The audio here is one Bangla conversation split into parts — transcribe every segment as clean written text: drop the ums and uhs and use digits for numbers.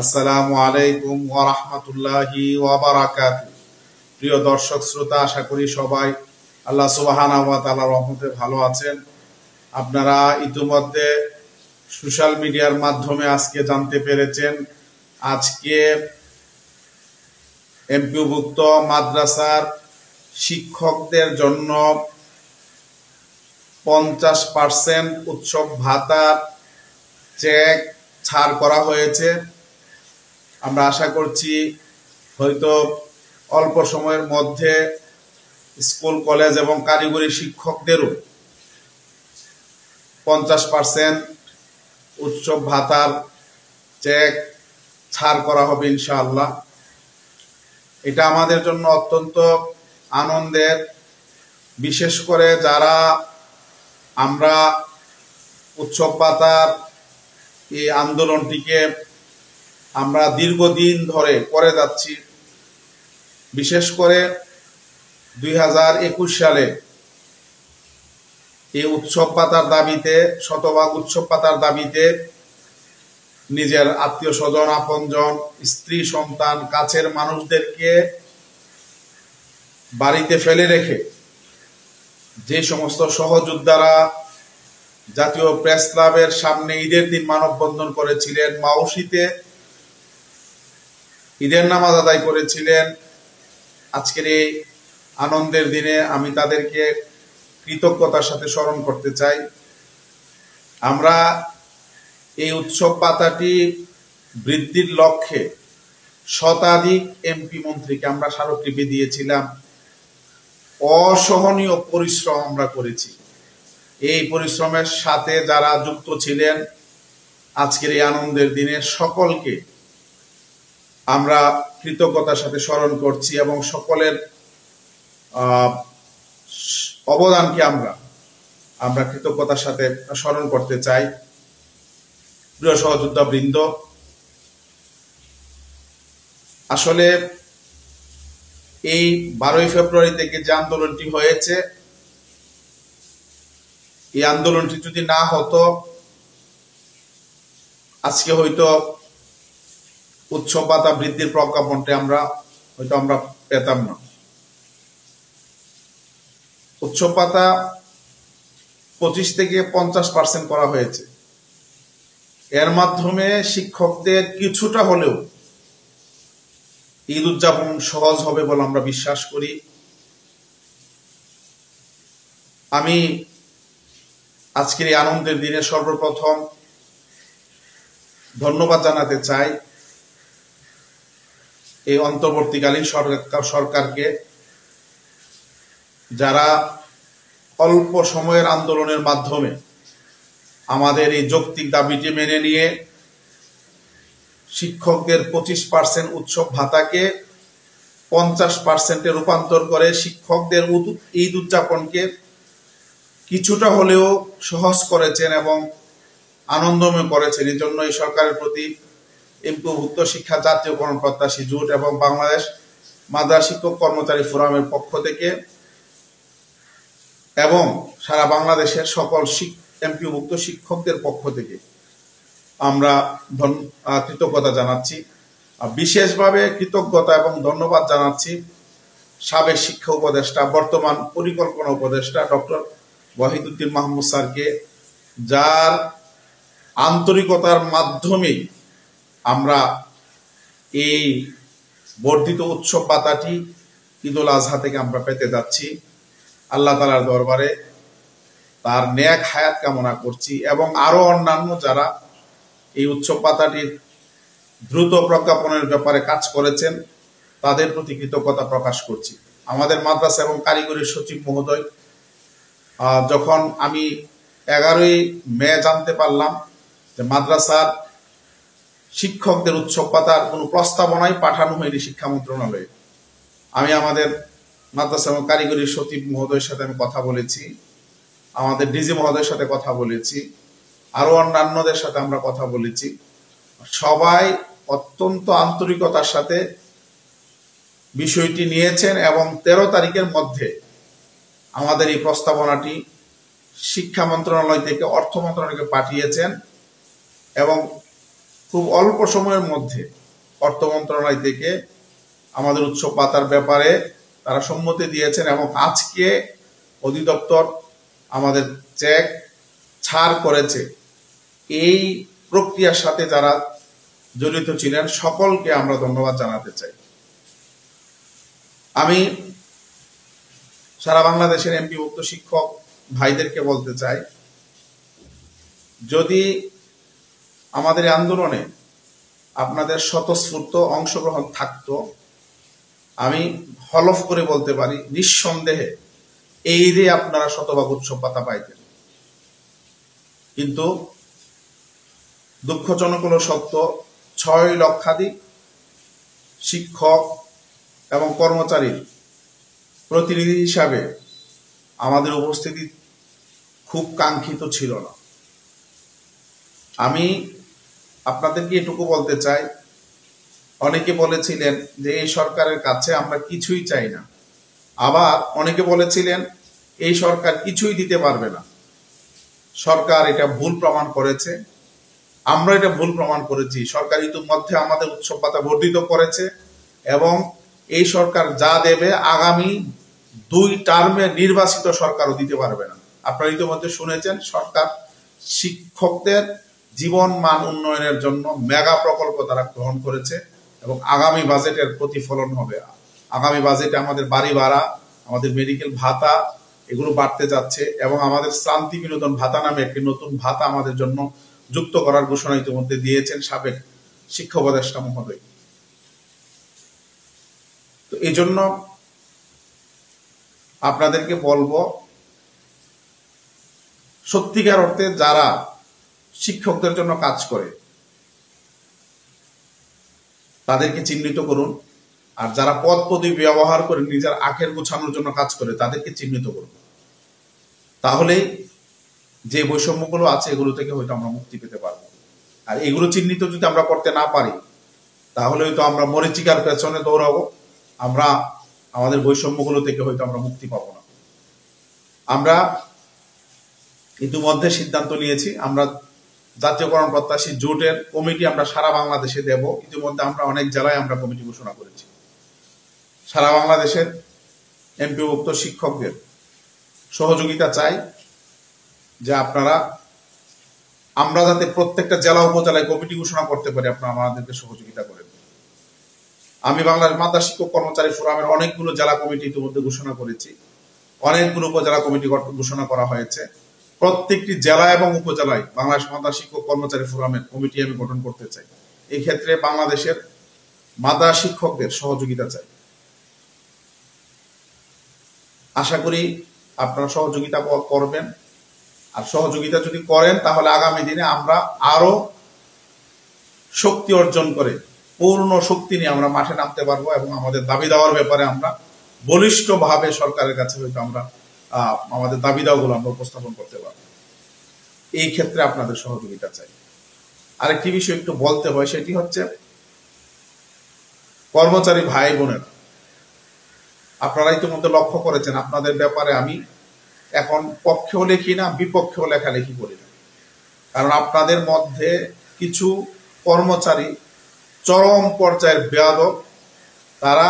আসসালামু আলাইকুম ওয়া রাহমাতুল্লাহি ওয়া বারাকাতুহু। প্রিয় দর্শক শ্রোতা, আশা করি সবাই আল্লাহ সুবহানাহু ওয়া তাআলার রহমতে ভালো আছেন। আপনারা ইতিমধ্যে সোশ্যাল মিডিয়ার মাধ্যমে আজকে জানতে পেরেছেন, আজকে এমপিওভুক্ত মাদ্রাসার শিক্ষকদের জন্য 50% উৎসব ভাতার চেক ছাড় করা হয়েছে। আমরা আশা করছি হয়তো অল্প সময়ের মধ্যে স্কুল কলেজ এবং কারিগরি শিক্ষকদেরও 50% উৎসব ভাতার চেক ছাড় করা হবে ইনশাআল্লাহ। এটা আমাদের জন্য অত্যন্ত আনন্দের, বিশেষ করে যারা আমরা উৎসব ভাতার এই আন্দোলনটিকে আমরা দীর্ঘদিন ধরে করে যাচ্ছি। বিশেষ করে 2021 সালে এই উৎসব ভাতার দাবিতে, শতভাগ উৎসব ভাতার দাবিতে নিজের আত্মীয় স্বজন, আপনজন, স্ত্রী, সন্তান, কাছের মানুষদেরকে বাড়িতে ফেলে রেখে যে সমস্ত সহযোদ্ধারা জাতীয় প্রেস ক্লাবের সামনে ঈদের দিন মানববন্ধন করেছিলেন, মাউশিতে ঈদের নামাজ আদায় করেছিলেন, আজকের এই আনন্দের দিনে আমি তাদেরকে কৃতজ্ঞতার সাথে স্মরণ করতে চাই। আমরা এই উৎসব ভাতাটি বৃদ্ধির লক্ষ্যে শতাধিক এমপি মন্ত্রীকে আমরা স্মারকলিপি দিয়েছিলাম। অসহনীয় পরিশ্রম আমরা করেছি। এই পরিশ্রমের সাথে যারা যুক্ত ছিলেন, আজকের এই আনন্দের দিনে সকলকে আমরা কৃতজ্ঞতার সাথে স্মরণ করছি এবং সকলের অবদানকে আমরা কৃতজ্ঞতার সাথে স্মরণ করতে চাই। প্রিয় সহযোদ্ধা বৃন্দ, আসলে এই 12ই ফেব্রুয়ারি থেকে যে আন্দোলনটি হয়েছে, এই আন্দোলনটি যদি না হতো আজকে হয়তো উৎসব ভাতা বৃদ্ধির প্রজ্ঞাপনটি আমরা পেতাম না। উৎসব ভাতা 25 থেকে 50% করা হয়েছে। এর মাধ্যমে শিক্ষকদের কিছুটা হলেও ঈদ উদযাপন সহজ হবে বলে আমরা বিশ্বাস করি। আমি আজকের এই আনন্দের দিনে সর্বপ্রথম ধন্যবাদ জানাতে চাই এই অন্তর্বর্তীকালীন সরকারকে, যারা অল্প সময়ের আন্দোলনের মাধ্যমে আমাদের এই যৌক্তিক দাবিটি মেনে নিয়ে শিক্ষকদের 25% উৎসব ভাতাকে 50% রূপান্তর করে শিক্ষকদের ঈদ উদযাপনকে কিছুটা হলেও সহজ করেছেন এবং আনন্দময় করেছেন। এই জন্য এই সরকারের প্রতি এমপিওভুক্ত শিক্ষা জাতীয়করণ প্রত্যাশী জোট এবং বাংলাদেশ মাদ্রাসা শিক্ষক কর্মচারী ফোরামের পক্ষ থেকে এবং সারা বাংলাদেশের সকল এমপিওভুক্ত শিক্ষকদের পক্ষ থেকে আমরা কৃতজ্ঞতা জানাচ্ছি। বিশেষভাবে কৃতজ্ঞতা এবং ধন্যবাদ জানাচ্ছি সাবেক শিক্ষা উপদেষ্টা, বর্তমান পরিকল্পনা উপদেষ্টা ডক্টর ওয়াহিদুদ্দিন মাহমুদ স্যারকে, যার আন্তরিকতার মাধ্যমে আমরা এই বর্ধিত উৎসব ভাতাটি ঈদুল আজহা থেকে আমরা পেতে যাচ্ছি। আল্লাহ তাআলার দরবারে তার নেক হায়াত কামনা করছি এবং আরো অন্যান্য যারা এই উৎসব ভাতাটির দ্রুত প্রজ্ঞাপনের ব্যাপারে কাজ করেছেন তাদের প্রতি কৃতজ্ঞতা প্রকাশ করছি। আমাদের মাদ্রাসা এবং কারিগরি সচিব মহোদয়, যখন আমি 11ই মে জানতে পারলাম যে মাদ্রাসার শিক্ষকদের উৎসব ভাতার কোনো প্রস্তাবনাই পাঠানো হয়নি শিক্ষা মন্ত্রণালয়ে, আমি আমাদের মাদ্রাসা এবং কারিগরি সচিব মহোদয়ের সাথে আমি কথা বলেছি, আমাদের ডিজি মহোদয়ের সাথে কথা বলেছি, আরো অন্যান্যদের সাথে আমরা কথা বলেছি। সবাই অত্যন্ত আন্তরিকতার সাথে বিষয়টি নিয়েছেন এবং 13 তারিখের মধ্যে আমাদের এই প্রস্তাবনাটি শিক্ষা মন্ত্রণালয় থেকে অর্থ মন্ত্রণালয়কে পাঠিয়েছেন এবং খুব অল্প সময়ের মধ্যে অর্থ মন্ত্রণালয় থেকে আমাদের উৎসব পাতার ব্যাপারে তারা সম্মতি দিয়েছেন এবং আজকে অধিদপ্তর আমাদের চেক ছাড় করেছে। এই প্রক্রিয়ার সাথে যারা জড়িত ছিলেন সকলকে আমরা ধন্যবাদ জানাতে চাই। আমি সারা বাংলাদেশের এমপিভুক্ত শিক্ষক ভাইদেরকে বলতে চাই, যদি আমাদের আন্দোলনে আপনাদের স্বতঃস্ফূর্ত অংশগ্রহণ থাকতো, আমি হলফ করে বলতে পারি নিঃসন্দেহে এই ঈদে আপনারা শতভাগ উৎসব পাতা পাইতেন। কিন্তু দুঃখজনক হলো সত্য, 6 লক্ষাধিক শিক্ষক এবং কর্মচারীর প্রতিনিধি হিসাবে আমাদের উপস্থিতি খুব কাঙ্ক্ষিত ছিল না। আমি আপনাদেরকে এটুকু বলতে চাই, অনেকে বলেছিলেন যে এই সরকারের কাছে আমরা কিছুই চাই না, আবার অনেকে বলেছিলেন এই সরকার কিছুই দিতে পারবে না। সরকার এটা ভুল প্রমাণ করেছে, আমরা এটা ভুল প্রমাণ করেছি। সরকার ইতিমধ্যে আমাদের উৎসব পাতা বর্ধিত করেছে এবং এই সরকার যা দেবে আগামী 2 টার্মে নির্বাচিত সরকারও দিতে পারবে না। আপনারা ইতিমধ্যে শুনেছেন সরকার শিক্ষকদের জীবন মান উন্নয়নের জন্য মেগা প্রকল্প তারা গ্রহণ করেছে এবং আগামী বাজেটের প্রতিফলন হবে। আগামী বাজেটে আমাদের বাড়ি ভাড়া, আমাদের মেডিকেল ভাতা এগুলো বাড়তে যাচ্ছে এবং আমাদের শ্রান্তি বিনোদন ভাতা নামে একটি নতুন ভাতা আমাদের জন্য যুক্ত করার ঘোষণা ইতিমধ্যে দিয়েছেন সাবেক শিক্ষা উপদেষ্টা মহোদয়। তো এই জন্য আপনাদেরকে বলবো, সত্যিকার অর্থে যারা শিক্ষকদের জন্য কাজ করে তাদেরকে চিহ্নিত করুন, আর যারা পদ পদবি ব্যবহার করে নিজের আখের গোছানোর জন্য কাজ করে তাদেরকে চিহ্নিত করুন। তাহলেই যে বৈষম্যগুলো আছে এগুলো থেকে হয়তো আমরা মুক্তি পেতে পারবো। আর এগুলো চিহ্নিত যদি আমরা করতে না পারি তাহলে হয়তো আমরা মরীচিকার পেছনে দৌড়াবো, আমরা আমাদের বৈষম্যগুলো থেকে হয়তো আমরা মুক্তি পাবো না। আমরা ইতিমধ্যে সিদ্ধান্ত নিয়েছি, আমরা জাতীয়করণ প্রত্যাশী জোটের কমিটি আমরা সারা বাংলাদেশে দেব। ইতিমধ্যে আমরা অনেক জেলায় আমরা কমিটি ঘোষণা করেছি। সারা বাংলাদেশের এমপিভুক্ত শিক্ষকদের সহযোগিতা চাই যে আপনারা, আমরা যাতে প্রত্যেকটা জেলা উপজেলায় কমিটি ঘোষণা করতে পারি, আপনারা আমাদেরকে সহযোগিতা করেন। আমি বাংলাদেশ মাদ্রাসা শিক্ষক কর্মচারী ফোরামের অনেকগুলো জেলা কমিটি ইতিমধ্যে ঘোষণা করেছি, অনেকগুলো উপজেলা কমিটি ঘোষণা করা হয়েছে। প্রত্যেকটি জেলা এবং উপজেলায় বাংলাদেশ মাদ্রাসা শিক্ষক কর্মচারী ফোরামের কমিটি আমি গঠন করতে চাই। এই ক্ষেত্রে বাংলাদেশের মাদ্রাসা শিক্ষকদের সহযোগিতা চাই। আশা করি আপনারা সহযোগিতা করবেন, আর সহযোগিতা যদি করেন তাহলে আগামী দিনে আমরা আরো শক্তি অর্জন করে পূর্ণ শক্তি নিয়ে আমরা মাঠে নামতে পারবো এবং আমাদের দাবি দেওয়ার ব্যাপারে আমরা বলিষ্ঠভাবে সরকারের কাছে হয়তো আমরা আমাদের দাবি দাওয়াগুলো আমরা উপস্থাপন করতে পারবো। এই ক্ষেত্রে আপনাদের সহযোগিতা চাই। আরেকটি বিষয় একটু বলতে হয়, সেটি হচ্ছে কর্মচারী ভাই বোনেরা, আপনারা ইতিমধ্যে লক্ষ্য করেছেন আপনাদের ব্যাপারে আমি এখন পক্ষেও লিখি না, বিপক্ষেও লেখালেখি করি না। কারণ আপনাদের মধ্যে কিছু কর্মচারী চরম পর্যায়ের বেয়াদব, তারা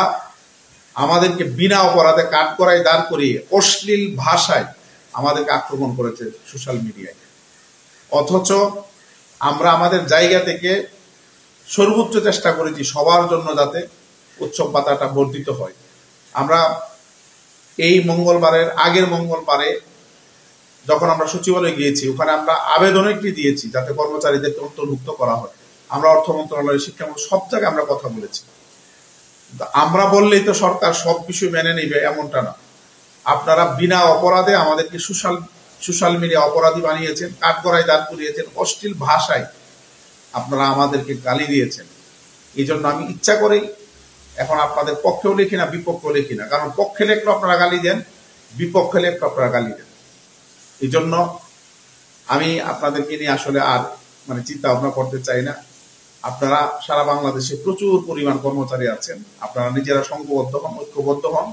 আমাদেরকে বিনা অপরাধে কাঠগড়ায় দাঁড় করিয়ে অশ্লীল ভাষায় আমাদেরকে আক্রমণ করেছে সোশ্যাল মিডিয়ায়। অথচ আমরা আমাদের জায়গা থেকে সর্বোচ্চ চেষ্টা করেছি সবার জন্য যাতে উৎসব পাতাটা বর্ধিত হয়। আমরা এই মঙ্গলবারের আগের মঙ্গলবারে যখন আমরা সচিবালয়ে গিয়েছি, ওখানে আমরা আবেদন একটি দিয়েছি যাতে কর্মচারীদেরকে অন্তর্ভুক্ত করা হয়। আমরা অর্থ মন্ত্রণালয়, শিক্ষা মন্ত্রণালয় সব জায়গায় আমরা কথা বলেছি। আমরা বললেই তো সরকার সব বিষয় মেনে নেবে এমনটা না। আপনারা বিনা অপরাধে আমাদেরকে সোশ্যাল মিডিয়া অপরাধী বানিয়েছেন, কাঠগড়ায় দাঁড় করিয়েছেন, অশ্লীল ভাষায় আপনারা আমাদেরকে গালি দিয়েছেন। এই জন্য আমি ইচ্ছা করেই এখন আপনাদের পক্ষেও লিখি না, বিপক্ষেও লিখি না। কারণ পক্ষে লেখলে আপনারা গালি দেন, বিপক্ষে লেখলে আপনারা গালি দেন। এই জন্য আমি আপনাদেরকে নিয়ে আসলে আর চিন্তা ভাবনা করতে চাই না। আপনারা সারা বাংলাদেশে প্রচুর পরিমাণ কর্মচারী আছেন, আপনারা নিজেরা সংঘবদ্ধ হন, ঐক্যবদ্ধ হন,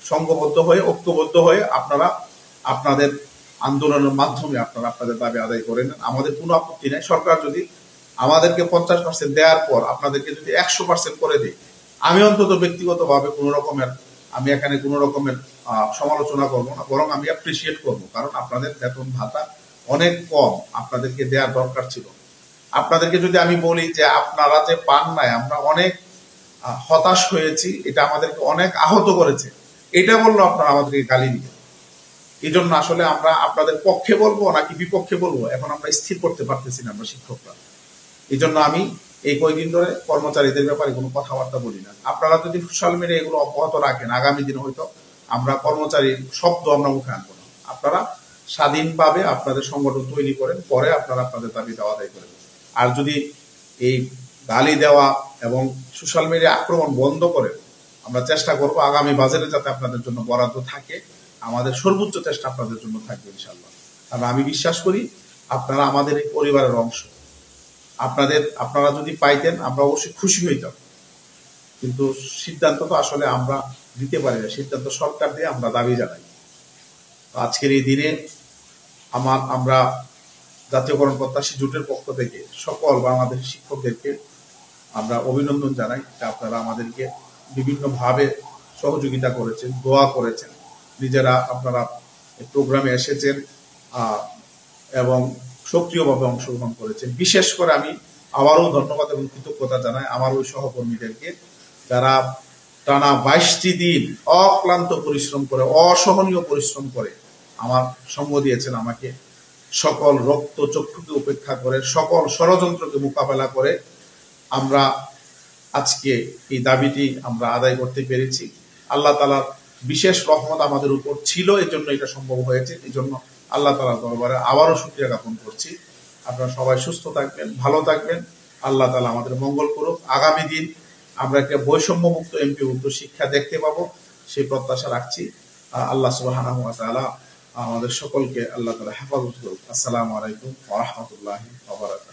সংঘবদ্ধ হয়ে ঐক্যবদ্ধ হয়ে আপনারা আপনাদের আন্দোলনের মাধ্যমে আপনারা আপনাদের দাবি আদায় করে নেন। আমাদের কোনো আপত্তি নেই। সরকার যদি আমাদেরকে 50% দেওয়ার পর আপনাদেরকে যদি 100% করে দিই, আমি অন্তত ব্যক্তিগতভাবে আমি এখানে কোনো রকমের সমালোচনা করব না, বরং আমি অ্যাপ্রিসিয়েট করব। কারণ আপনাদের বেতন ভাতা অনেক কম, আপনাদেরকে দেওয়ার দরকার ছিল। আপনাদেরকে যদি আমি বলি যে আপনারা যে পান নাই, আমরা অনেক হতাশ হয়েছি, এটা আমাদেরকে অনেক আহত করেছে, এটা বললো আপনারা আমাদেরকে গালি দিয়ে। এই জন্য আসলে আমরা আপনাদের পক্ষে বলবো নাকি বিপক্ষে বলবো এখন আমরা স্থির করতে পারতেছি না আমরা শিক্ষকরা। এই জন্য আমি এই কয়েকদিন ধরে কর্মচারীদের ব্যাপারে কোনো কথাবার্তা বলি না। আপনারা যদি সোশ্যাল মিডিয়া এগুলো অব্যাহত রাখেন, আগামী দিনে হয়তো আমরা কর্মচারীর শব্দ আমরা মুখে আনবো না। আপনারা স্বাধীনভাবে আপনাদের সংগঠন তৈরি করেন, পরে আপনারা আপনাদের দাবি দেওয়া আদায় করেন। আর যদি এই গালি দেওয়া এবং সোশ্যাল মিডিয়া আক্রমণ বন্ধ করে, আমরা চেষ্টা করবো আগামী বাজেটে যাতে আপনাদের জন্য বরাদ্দ থাকে, আমাদের সর্বোচ্চ চেষ্টা আপনাদের জন্য থাকবে ইনশাল্লাহ। কারণ আমি বিশ্বাস করি আপনারা আমাদের এই পরিবারের অংশ। আপনারা যদি পাইতেন আমরা অবশ্যই খুশি হইতাম, কিন্তু সিদ্ধান্ত তো আসলে আমরা দিতে পারি না, সিদ্ধান্ত সরকার দিয়ে আমরা দাবি জানাই। আজকের এই দিনে আমরা জাতীয়করণ প্রত্যাশী জোটের পক্ষ থেকে সকল বাংলাদেশের শিক্ষকদেরকে আমরা অভিনন্দন জানাই যে আপনারা আমাদেরকে বিভিন্নভাবে সহযোগিতা করেছেন, দোয়া করেছেন, নিজেরা আপনারা প্রোগ্রামে এসেছেন এবং সক্রিয়ভাবে অংশগ্রহণ করেছেন। বিশেষ করে আমি আবারও ধন্যবাদ এবং কৃতজ্ঞতা জানাই আমার ওই সহকর্মীদেরকে, যারা টানা 22টি দিন অক্লান্ত পরিশ্রম করে, অসহনীয় পরিশ্রম করে আমার সঙ্গ দিয়েছেন আমাকে। সকল রক্ত চক্ষুকে উপেক্ষা করে, সকল ষড়যন্ত্রকে মোকাবেলা করে আমরা আজকে এই দাবিটি আমরা আদায় করতে পেরেছি। আল্লাহ তাআলার বিশেষ রহমত আমাদের উপর ছিল, এই জন্য এটা সম্ভব হয়েছে। এই জন্য আল্লাহ তাআলার দরবারে আবারও শুকরিয়া জ্ঞাপন করছি। আপনারা সবাই সুস্থ থাকবেন, ভালো থাকবেন, আল্লাহ তাআলা আমাদের মঙ্গল করুক। আগামী দিন আমরা একটা বৈষম্যমুক্ত এমপিভুক্ত শিক্ষা দেখতে পাবো, সেই প্রত্যাশা রাখছি। আল্লাহ সুবহানাহু ওয়া তাআলা আমাদের সকলকে আল্লাহ তাআলা হেফাজত করুক। আসসালামু আলাইকুম ওয়া রাহমাতুল্লাহি ওয়া বারাকাতুহু।